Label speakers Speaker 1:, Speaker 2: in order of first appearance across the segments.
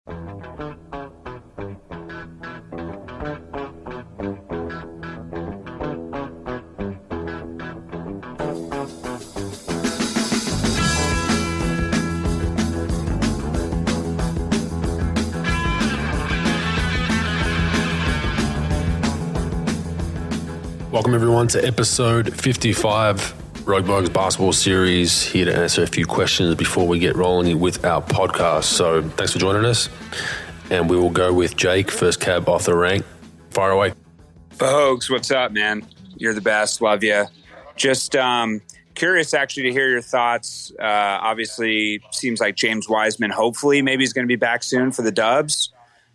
Speaker 1: Welcome everyone to episode 55, Bogues Basketball Series, here to answer a few questions before we get rolling with our podcast. So thanks for joining us. And we will go with Jake, first cab off the rank. Fire away.
Speaker 2: Bogues, what's up, man? You're the best. Love you. Just curious actually to hear your thoughts. Obviously, seems like James Wiseman, hopefully, maybe he's going to be back soon for the Dubs.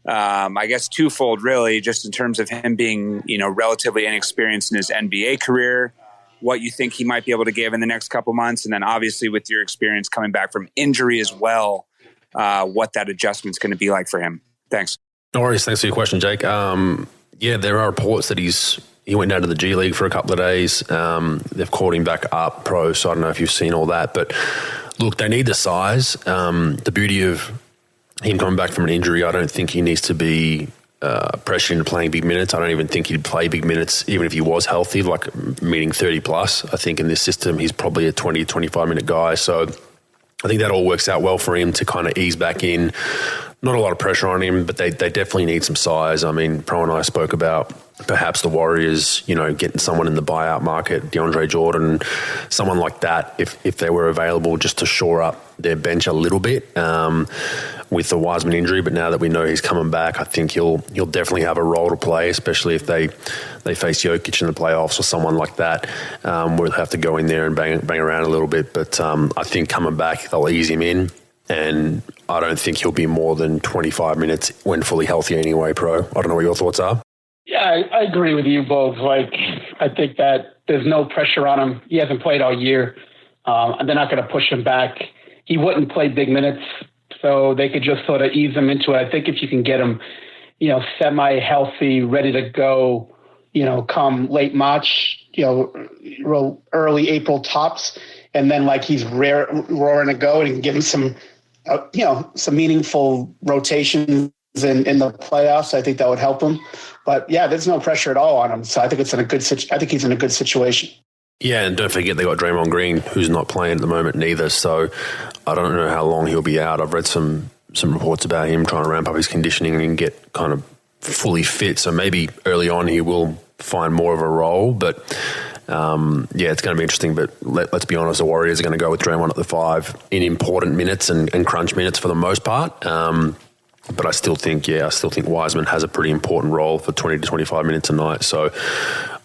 Speaker 2: I guess twofold, really, just in terms of him being, relatively inexperienced in his NBA career, what you think he might be able to give in the next couple months, and then obviously with your experience coming back from injury as well, what that adjustment's going to be like for him. Thanks.
Speaker 1: No worries. Thanks for your question, Jake. There are reports that he went down to the G League for a couple of days. They've called him back up pro, so I don't know if you've seen all that. But look, they need the size. The beauty of him coming back from an injury, I don't think he needs to be pressured into playing big minutes. I don't even think he'd play big minutes even if he was healthy, like meaning 30 plus. I think in this system, he's probably a 20, 25-minute guy. So I think that all works out well for him to kind of ease back in. Not a lot of pressure on him, but they definitely need some size. I mean, Pro and I spoke about perhaps the Warriors, getting someone in the buyout market, DeAndre Jordan, someone like that, if they were available, just to shore up their bench a little bit with the Wiseman injury. But now that we know he's coming back, I think he'll definitely have a role to play, especially if they face Jokic in the playoffs or someone like that, where they'll have to go in there and bang around a little bit. But I think coming back, they'll ease him in. And I don't think he'll be more than 25 minutes when fully healthy anyway, Pro. I don't know what your thoughts are.
Speaker 3: Yeah, I agree with you both. I think that there's no pressure on him. He hasn't played all year. And they're not going to push him back. He wouldn't play big minutes, so they could just sort of ease him into it. I think if you can get him, semi-healthy, ready to go, come late March, early April tops, and then he's roaring to go, and you can give him some meaningful rotations in the playoffs. I think that would help him. But yeah, there's no pressure at all on him. So I think he's in a good situation.
Speaker 1: Yeah, and don't forget they got Draymond Green, who's not playing at the moment neither. So I don't know how long he'll be out. I've read some reports about him trying to ramp up his conditioning and get kind of fully fit. So maybe early on he will find more of a role. But it's going to be interesting. But let's be honest, the Warriors are going to go with Draymond at the 5 in important minutes and crunch minutes for the most part. But I still think Wiseman has a pretty important role for 20 to 25 minutes a night. So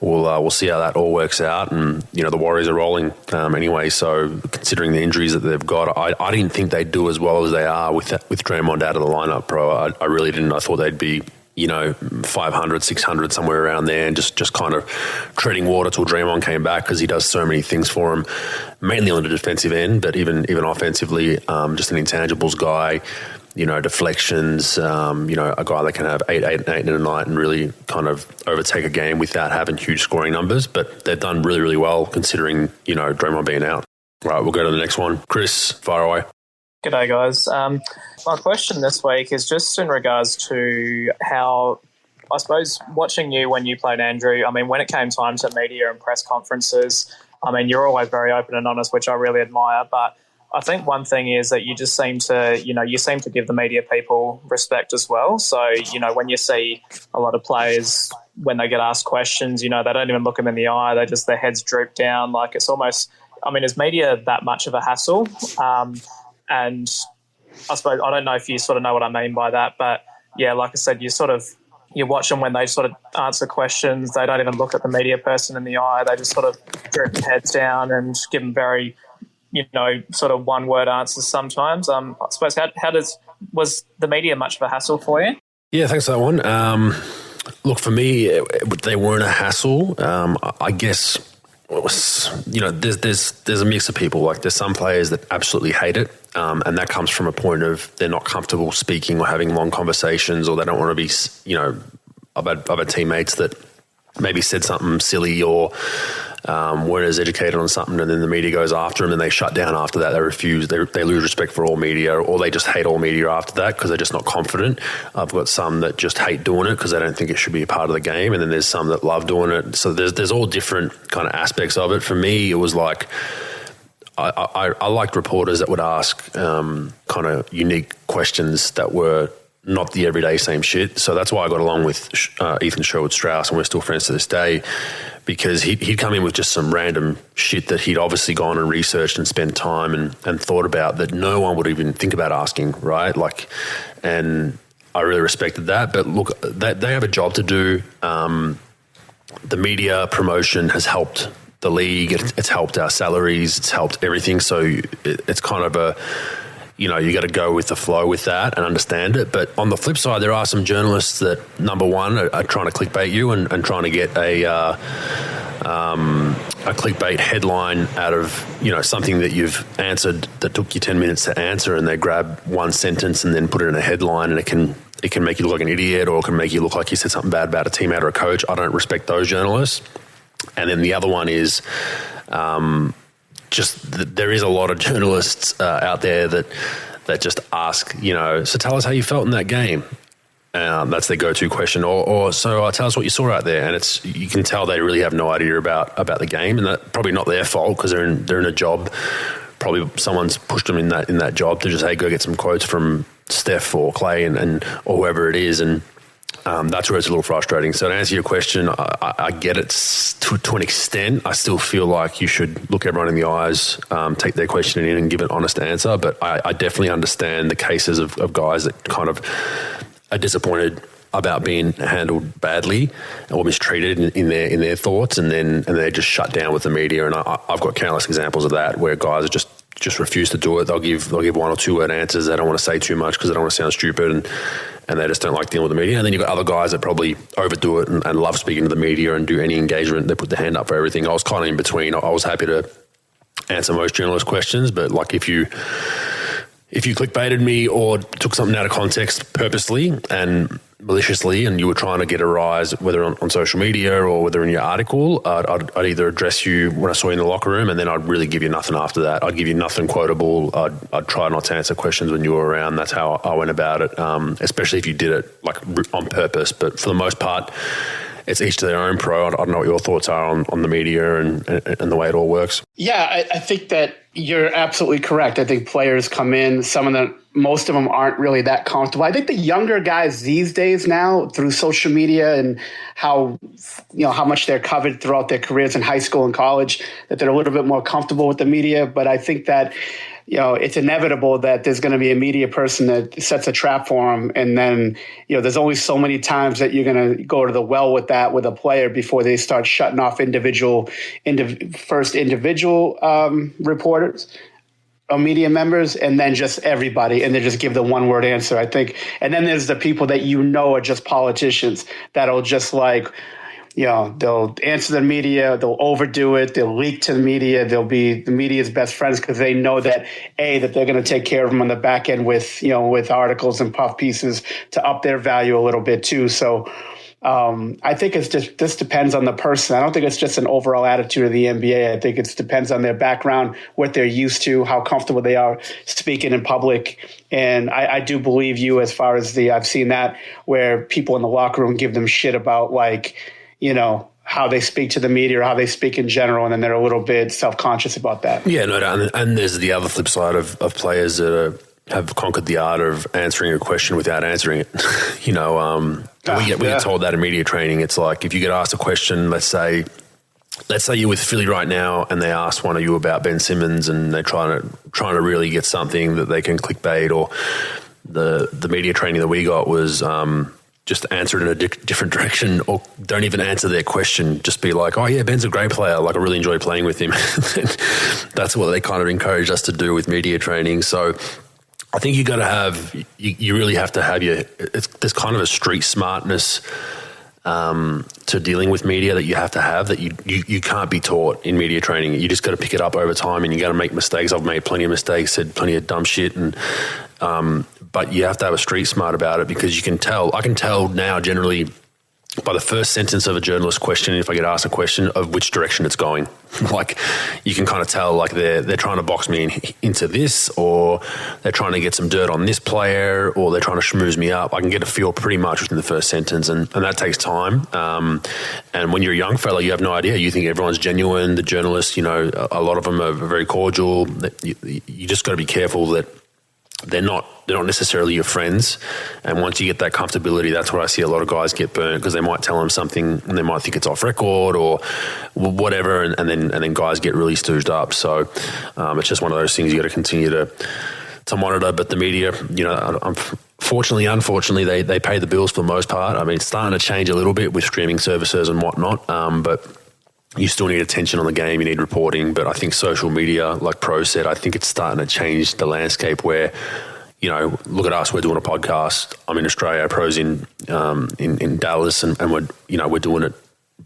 Speaker 1: we'll see how that all works out. And, the Warriors are rolling anyway. So considering the injuries that they've got, I didn't think they'd do as well as they are with Draymond out of the lineup, Pro. I really didn't. I thought they'd be 500, 600, somewhere around there, and just kind of treading water till Draymond came back, because he does so many things for him, mainly on the defensive end, but even offensively, just an intangibles guy, deflections, a guy that can have 8 in a night and really kind of overtake a game without having huge scoring numbers. But they've done really, really well considering, Draymond being out. Right, we'll go to the next one. Chris, fire away.
Speaker 4: G'day, guys. My question this week is just in regards to how, I suppose, watching you when you played Andrew, when it came time to media and press conferences, you're always very open and honest, which I really admire. But I think one thing is that you just seem to, you seem to give the media people respect as well. So, when you see a lot of players, when they get asked questions, they don't even look them in the eye. Their heads droop down. It's almost, is media that much of a hassle? And I suppose, I don't know if you sort of know what I mean by that, but yeah, like I said, you watch them when they sort of answer questions. They don't even look at the media person in the eye. They just sort of droop their heads down and give them very, sort of one-word answers sometimes. I suppose, was the media much of a hassle for you?
Speaker 1: Yeah, thanks for that one. Look, for me, they weren't a hassle. I guess, there's a mix of people. There's some players that absolutely hate it, and that comes from a point of they're not comfortable speaking or having long conversations, or they don't want to be, I've had teammates that maybe said something silly or weren't as educated on something, and then the media goes after them and they shut down after that. They refuse. They lose respect for all media, or they just hate all media after that because they're just not confident. I've got some that just hate doing it because they don't think it should be a part of the game, and then there's some that love doing it. So there's all different kind of aspects of it. For me, it was like I liked reporters that would ask kind of unique questions that were not the everyday same shit. So that's why I got along with Ethan Sherwood-Strauss, and we're still friends to this day, because he'd come in with just some random shit that he'd obviously gone and researched and spent time and thought about that no one would even think about asking, right? Like, and I really respected that. But look, they have a job to do. The media promotion has helped the league. It's helped our salaries. It's helped everything. So it's kind of you got to go with the flow with that and understand it. But on the flip side, there are some journalists that, number one, are trying to clickbait you and trying to get a clickbait headline out of, something that you've answered that took you 10 minutes to answer, and they grab one sentence and then put it in a headline, and it can make you look like an idiot, or it can make you look like you said something bad about a teammate or a coach. I don't respect those journalists. And then the other one is there is a lot of journalists out there that just ask, so tell us how you felt in that game. That's their go-to question. Or so tell us what you saw out there. And you can tell they really have no idea about the game, and that's probably not their fault because they're in a job. Probably someone's pushed them in that job to just, hey, go get some quotes from Steph or Clay and or whoever it is. And that's where it's a little frustrating. So to answer your question, I get it to an extent. I still feel like you should look everyone in the eyes, take their question in and give an honest answer. But I definitely understand the cases of guys that kind of are disappointed about being handled badly or mistreated in their thoughts, and they just shut down with the media. And I've got countless examples of that where guys are just refuse to do it. They'll give 1 or 2 word answers. They don't want to say too much because they don't want to sound stupid, and they just don't like dealing with the media. And then you've got other guys that probably overdo it and love speaking to the media and do any engagement. They put their hand up for everything. I was kind of in between. I was happy to answer most journalist questions, but like if you clickbaited me or took something out of context purposely and maliciously, and you were trying to get a rise, whether on social media or whether in your article, I'd either address you when I saw you in the locker room, and then I'd really give you nothing after that. I'd give you nothing quotable. I'd try not to answer questions when you were around. That's how I went about it, especially if you did it like on purpose. But for the most part, it's each to their own, Pro. I don't know what your thoughts are on the media and the way it all works.
Speaker 3: Yeah, I think that you're absolutely correct. I think players come in, most of them aren't really that comfortable. I think the younger guys these days now, through social media and how much they're covered throughout their careers in high school and college, that they're a little bit more comfortable with the media. But I think that it's inevitable that there's going to be a media person that sets a trap for them. And then, there's only so many times that you're going to go to the well with a player before they start shutting off individual reporters or media members, and then just everybody, and they just give the one word answer, I think. And then there's the people that are just politicians that'll just they'll answer the media, they'll overdo it, they'll leak to the media, they'll be the media's best friends because they know that they're going to take care of them on the back end with articles and puff pieces to up their value a little bit too. So I think this depends on the person. I don't think it's just an overall attitude of the NBA. I think it depends on their background, what they're used to, how comfortable they are speaking in public. And I do believe you as far as I've seen that where people in the locker room give them shit about how they speak to the media or how they speak in general, and then they're a little bit self-conscious about that.
Speaker 1: Yeah, no doubt. And there's the other flip side of players that have conquered the art of answering a question without answering it. We get told that in media training. It's like if you get asked a question, let's say you're with Philly right now and they ask one of you about Ben Simmons and they're trying to really get something that they can clickbait, or the media training that we got was just answer it in a different direction, or don't even answer their question. Just be like, oh yeah, Ben's a great player. Like I really enjoy playing with him. That's what they kind of encouraged us to do with media training. So I think you really have to have there's kind of a street smartness to dealing with media that you have to have that you can't be taught in media training. You just got to pick it up over time, and you got to make mistakes. I've made plenty of mistakes, said plenty of dumb shit, but you have to have a street smart about it because I can tell now generally by the first sentence of a journalist question, if I get asked a question, of which direction it's going. Like, you can kind of tell, like, they're trying to box me into this, or they're trying to get some dirt on this player, or they're trying to schmooze me up. I can get a feel pretty much within the first sentence, and that takes time. And when you're a young fella, you have no idea. You think everyone's genuine. The journalists, a lot of them are very cordial. You just got to be careful that they're not necessarily your friends. And once you get that comfortability, that's where I see a lot of guys get burnt, because they might tell them something and they might think it's off record or whatever, and then guys get really stooged up. So it's just one of those things you got to continue to monitor. But the media, unfortunately, they pay the bills for the most part. I mean, it's starting to change a little bit with streaming services and whatnot, but you still need attention on the game, you need reporting. But I think social media, like Pro said, I think it's starting to change the landscape where, look at us, we're doing a podcast. I'm in Australia, Pro's in Dallas, and we're doing it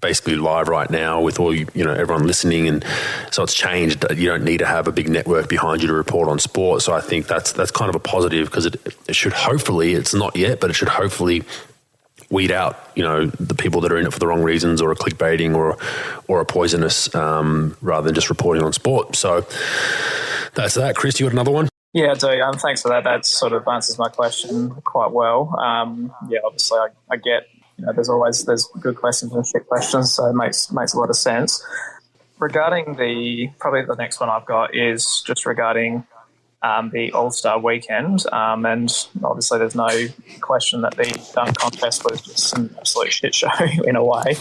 Speaker 1: basically live right now with all everyone listening. And so it's changed. You don't need to have a big network behind you to report on sport. So I think that's kind of a positive, because it should hopefully, it's not yet, but it should hopefully weed out, the people that are in it for the wrong reasons, or are clickbaiting, or are poisonous, rather than just reporting on sport. So that's that. Chris, you got another one?
Speaker 4: Yeah, I do. Thanks for that. That sort of answers my question quite well. Obviously, I get, there's good questions and shit questions, so it makes a lot of sense. Regarding probably the next one I've got is just regarding the All-Star weekend, and obviously there's no question that the dunk contest was just an absolute shit show in a way.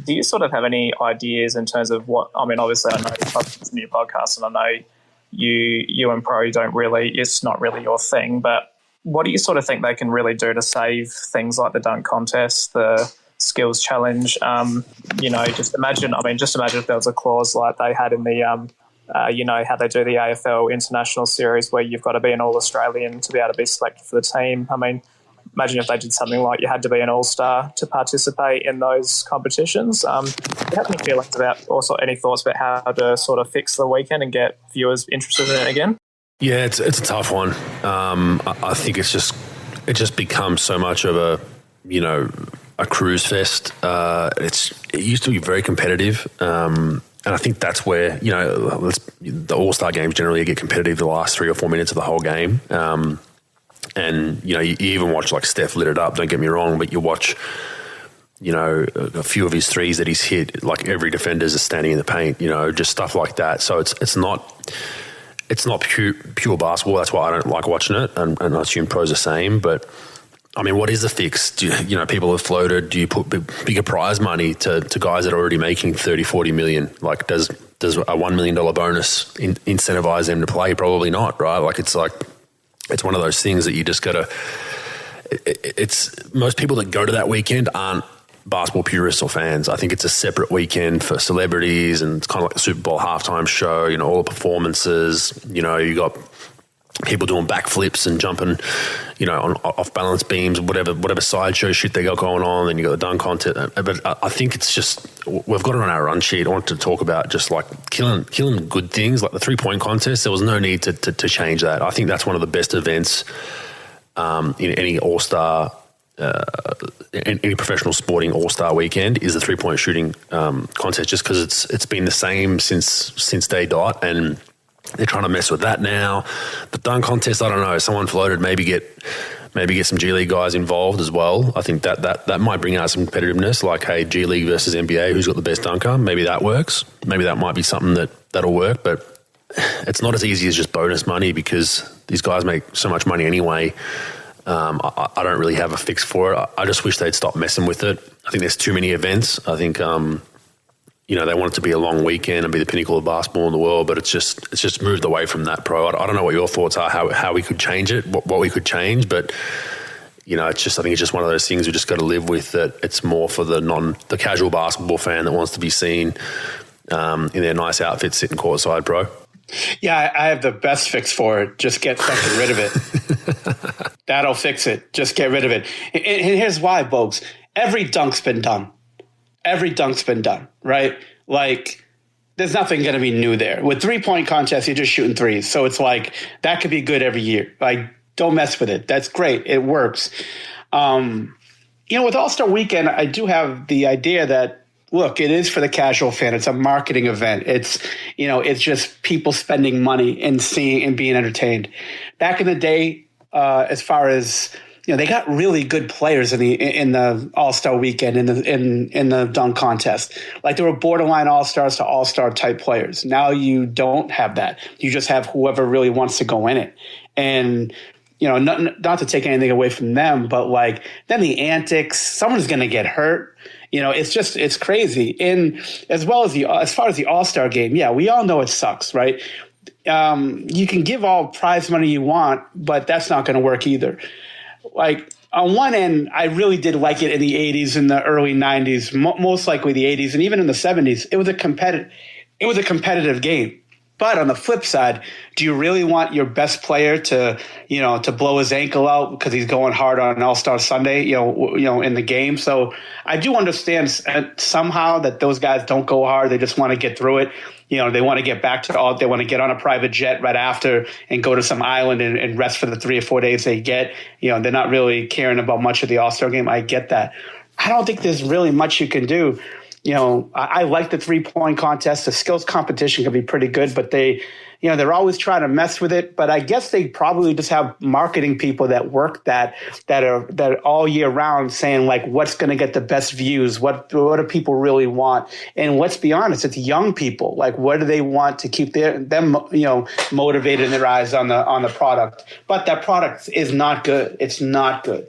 Speaker 4: Do you sort of have any ideas in terms of what, I mean, obviously I know it's a new podcast, and I know you and Pro it's not really your thing, but what do you sort of think they can really do to save things like the dunk contest, the skills challenge? Just imagine if there was a clause like they had in the how they do the AFL International Series, where you've got to be an All-Australian to be able to be selected for the team. I mean, imagine if they did something like you had to be an All-Star to participate in those competitions. Do you have any feelings about, also any thoughts about how to sort of fix the weekend and get viewers interested in it again? Yeah,
Speaker 1: it's a tough one. I think it just becomes so much of a cruise fest. It used to be very competitive. And I think that's where, the All-Star games generally get competitive the last 3 or 4 minutes of the whole game. And, you even watch like Steph lit it up, don't get me wrong, but you watch, a few of his threes that he's hit, like every defender's is standing in the paint, just stuff like that. So it's not pure basketball. That's why I don't like watching it. And I assume Pro's the same, but I mean, what is the fix? People have floated. Do you put bigger prize money to guys that are already making 30, 40 million? Like, does a $1 million bonus incentivize them to play? Probably not, right? It's one of those things that you just got to, it's most people that go to that weekend aren't basketball purists or fans. I think it's a separate weekend for celebrities, and it's kind of like the Super Bowl halftime show, all the performances, you got people doing backflips and jumping, on off balance beams, whatever sideshow shit they got going on. Then you got the dunk contest. But I think it's just, we've got it on our run sheet. I wanted to talk about just like killing good things, like the 3-point contest. There was no need to change that. I think that's one of the best events in any All-Star, any professional sporting All-Star weekend is the 3-point shooting contest, just because it's been the same since day dot, and they're trying to mess with that now. The dunk contest, I don't know. Someone floated, maybe get some G League guys involved as well. I think that might bring out some competitiveness. Like, hey, G League versus NBA, who's got the best dunker? Maybe that works. Maybe that might be something that'll work. But it's not as easy as just bonus money, because these guys make so much money anyway. I don't really have a fix for it. I just wish they'd stop messing with it. I think there's too many events. I think they want it to be a long weekend and be the pinnacle of basketball in the world, but it's just moved away from that, Pro. I don't know what your thoughts are, how we could change it, what we could change, but I think it's just one of those things we just got to live with, that it's more for the casual basketball fan that wants to be seen in their nice outfits sitting courtside, Pro.
Speaker 3: Yeah, I have the best fix for it. Just get fucking rid of it. That'll fix it. Just get rid of it. And here's why, Bogues. Every dunk's been done. Right? Like, there's nothing going to be new there. With 3-point contests, you're just shooting threes. So it's like, that could be good every year. Like, don't mess with it. That's great. It works. with All-Star Weekend, I do have the idea that, look, it is for the casual fan. It's a marketing event. It's, it's just people spending money and seeing and being entertained. Back in the day, as far as, they got really good players in the All-Star Weekend, in the dunk contest. Like, there were borderline All-Stars to All-Star type players. Now you don't have that. You just have whoever really wants to go in it. And not to take anything away from them, but like then the antics, someone's going to get hurt. It's crazy. And as far as the All-Star game, yeah, we all know it sucks, right? You can give all prize money you want, but that's not going to work either. Like, on one end, I really did like it in the 80s and the early 90s, most likely the 80s, and even in the 70s. It was a competitive game. But on the flip side, do you really want your best player to blow his ankle out because he's going hard on All-Star Sunday, in the game? So I do understand somehow that those guys don't go hard. They just want to get through it. They want to get back to they want to get on a private jet right after and go to some island and rest for the 3 or 4 days they get. They're not really caring about much of the All-Star game. I get that. I don't think there's really much you can do. I like the 3-point contest. The skills competition can be pretty good, but they're always trying to mess with it. But I guess they probably just have marketing people that work that are all year round saying, like, what's going to get the best views? What do people really want? And let's be honest, it's young people. Like, what do they want to keep them motivated in their eyes on the product? But that product is not good. It's not good.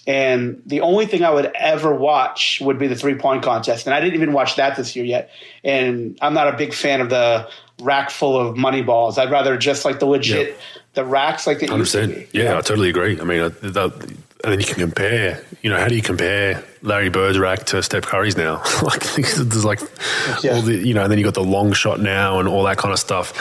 Speaker 3: And the only thing I would ever watch would be the 3-point contest. And I didn't even watch that this year yet. And I'm not a big fan of the rack full of money balls. I'd rather just like the legit, the racks like the
Speaker 1: 100%. Yeah, I totally agree. I mean, and then you can compare, how do you compare Larry Bird's rack to Steph Curry's now? Like, there's like all the, and then you got the long shot now and all that kind of stuff.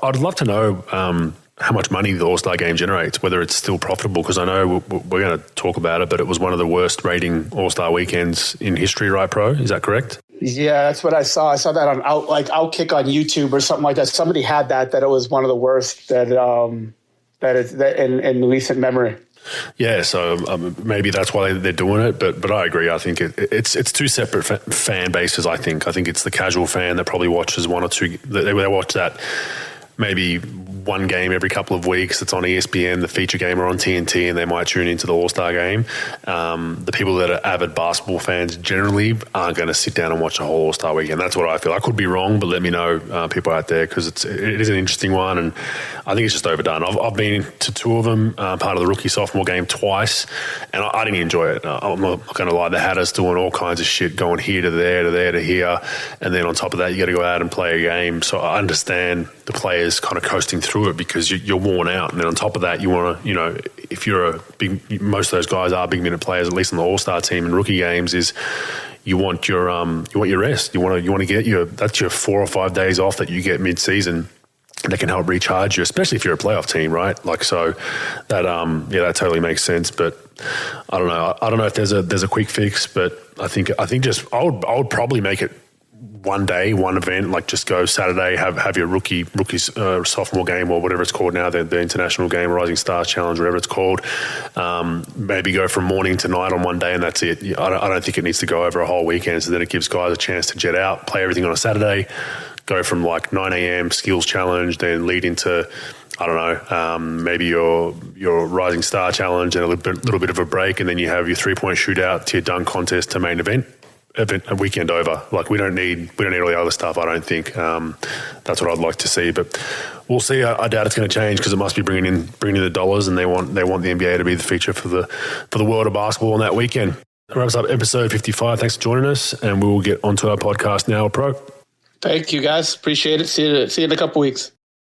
Speaker 1: I'd love to know, how much money the All-Star game generates, whether it's still profitable, because I know we're going to talk about it, but it was one of the worst rating All-Star weekends in history, right, Pro? Is that correct?
Speaker 3: Yeah, that's what I saw. I saw that on Outkick on YouTube or something like that. Somebody had that it was one of the worst that in recent memory.
Speaker 1: Yeah, so maybe that's why they're doing it, but I agree. I think it's two separate fan bases. I think it's the casual fan that probably watches one or two. They watch that maybe one game every couple of weeks that's on ESPN, the feature game, or on TNT, and they might tune into the All-Star game. The people that are avid basketball fans generally aren't going to sit down and watch a whole All-Star weekend. That's what I feel. I could be wrong, but let me know, people out there, because it is an interesting one, and I think it's just overdone. I've been to 2 of them, part of the rookie-sophomore game twice, and I didn't enjoy it. I'm not going to lie. They had us doing all kinds of shit, going here to there to there to here, and then on top of that, you got to go out and play a game. So I understand the players kind of coasting through it because you're worn out, and then on top of that, you want to, if you're most of those guys are big minute players, at least on the All-Star team in rookie games, is you want your rest. You want to get that's your 4 or 5 days off that you get mid-season that can help recharge you, especially if you're a playoff team, right? Like, so that that totally makes sense. But I don't know if there's a quick fix, but I think just I would probably make it one day, one event, like just go Saturday, have your rookie sophomore game or whatever it's called now, the international game, Rising Stars Challenge, whatever it's called. Maybe go from morning to night on one day, and that's it. I don't think it needs to go over a whole weekend, so then it gives guys a chance to jet out, play everything on a Saturday, go from like 9 a.m. skills challenge, then lead into, I don't know, maybe your Rising Star Challenge and a little bit of a break, and then you have your 3-point shootout to your dunk contest to main event a weekend over. Like, we don't need all the other stuff, I don't think. That's what I'd like to see, but we'll see. I doubt it's going to change because it must be bringing in the dollars, and they want the NBA to be the feature for the world of basketball on that weekend. That wraps up episode 55. Thanks for joining us, and we will get onto our podcast now, Pro.
Speaker 3: Thank you, guys. Appreciate it. See you in a couple weeks.